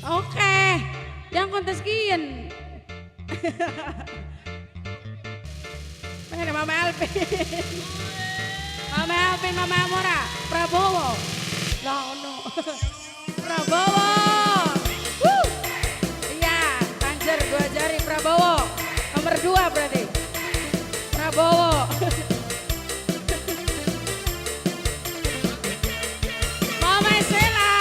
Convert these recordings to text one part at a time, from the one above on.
Oke, yang kontes kian. Mana Mama Alvin? Mama Alvin, Mama Amora, Prabowo. No. Prabowo. Iya, Tanjer 2 jari Prabowo. Nomor 2 berarti. Prabowo. Mama Sela.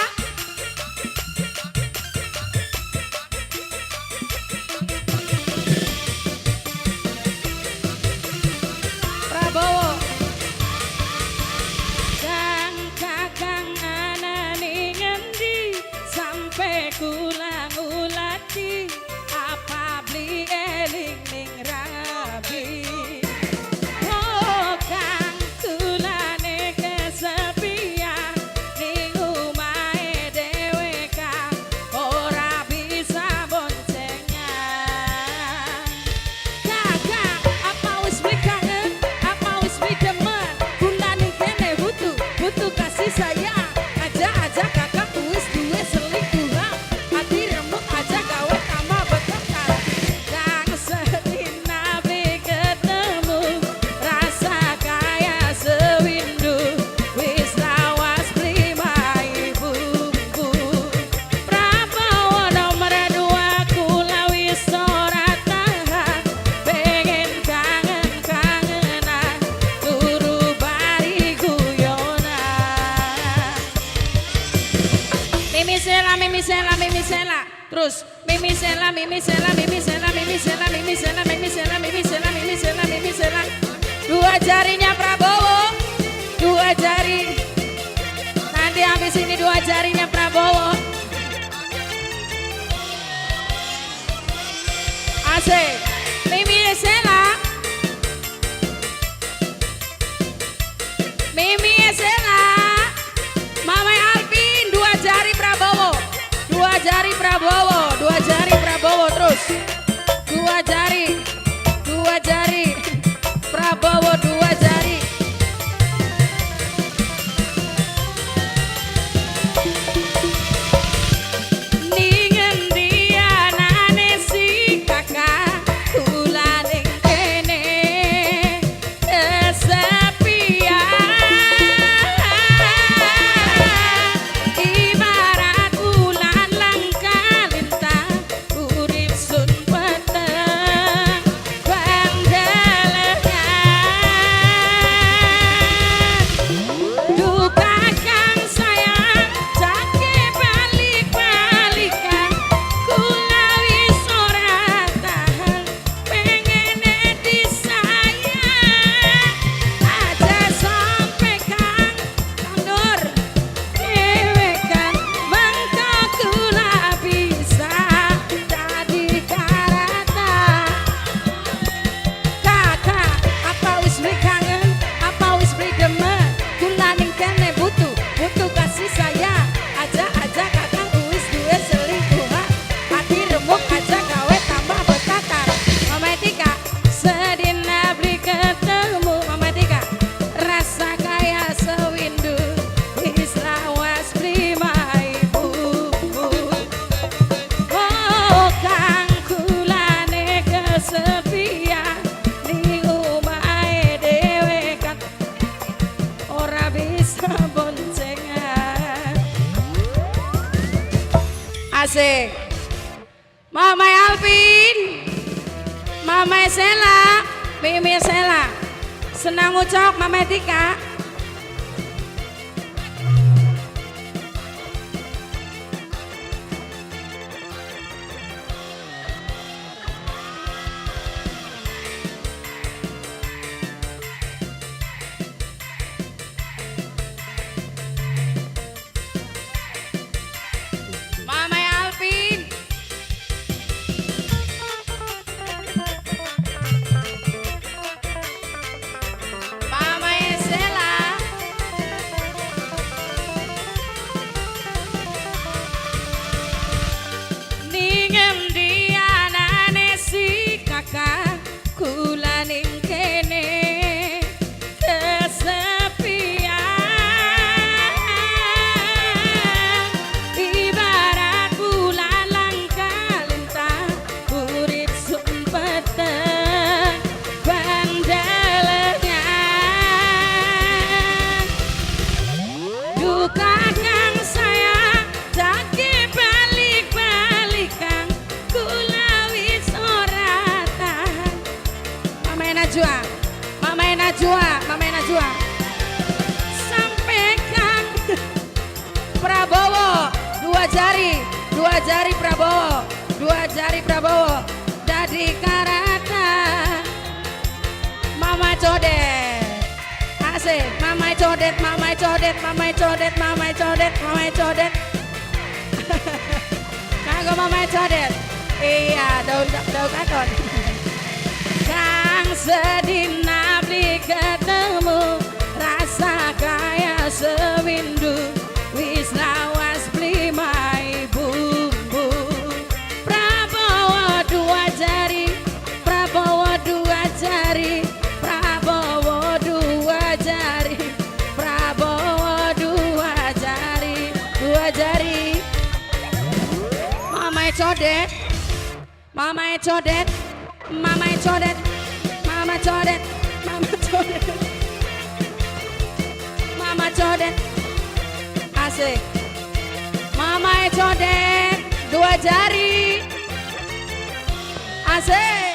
Prabowo. Kang kakang anane ngendi sampai kula ngulati apa beli eling ning rabi. Oh kang kulane kesepian ning omahe dhewe kang ora bisa boncengan. Kakak apa wis beli kangen apa wis beli demen kula ning kene butuh kasih sayang aja kakak wis duwe selingkuhan hati remuk aja gawe tambah berkekal kang sedina beli ketemu rasa kaya sewindu wis lawas beli mai bumbu Prabowo nomor 2 kula wis ora tahan pengen kangen-kangenan turu bari guyonan Mimi Sela terus Mimi Sela 2 jarinya Prabowo 2 jari nanti habis ini 2 jarinya Prabowo asik Mimi Sela Mama Alvin 2 jari Prabowo 2 jari Prabowo terus 2 jari Prabowo 2 jari ningen dia nane si kakak kula ning kene kesepian ibarat bulan langka lintang urip sun peteng pendelengan duka kang sayang jake balik-balikan kula wis ora tahan pengene disayang aja sampe kang Nur dewe kan mengko kula bisa jadi karata kakak apa wis beli kangen apa wis beli demen kula ning kene butuh kasih sayang aja kakak wis duwe selingkuhan hati remuk aja gawe tambah berkatar Mama Tika sedina beli ketemu Mama Tika rasa kaya sewindu wis lawas beli mai bumbu oh kang kulane kesepian ning omahe dhewe kan ora bisa boncengan asik Mama Alvin Mama Sela Mimi Sela senang ucap Mama Tika Mama Alvin Mama Sela dua jari Prabowo, dua jari Prabowo. Dadi karata Mama Codet. Asik, Mama Codet, Mama Codet, Mama Codet, Mama Codet, Mama Codet. Kanggo Mama Codet. Iya, daun katon. Kang sedina beli ketemu rasa kaya sewindu wis lawas beli mai bumbu. Prabowo dua jari, Prabowo dua jari, Prabowo dua jari, Prabowo dua jari, dua jari. Mama Codet, Mama Codet, Mama Codet, Mama Codet, Mama Codet, Mama Codet. Asik. Mama Codet, dua jari. Asik.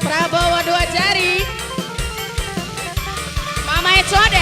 Prabowo dua jari, Mama Codet.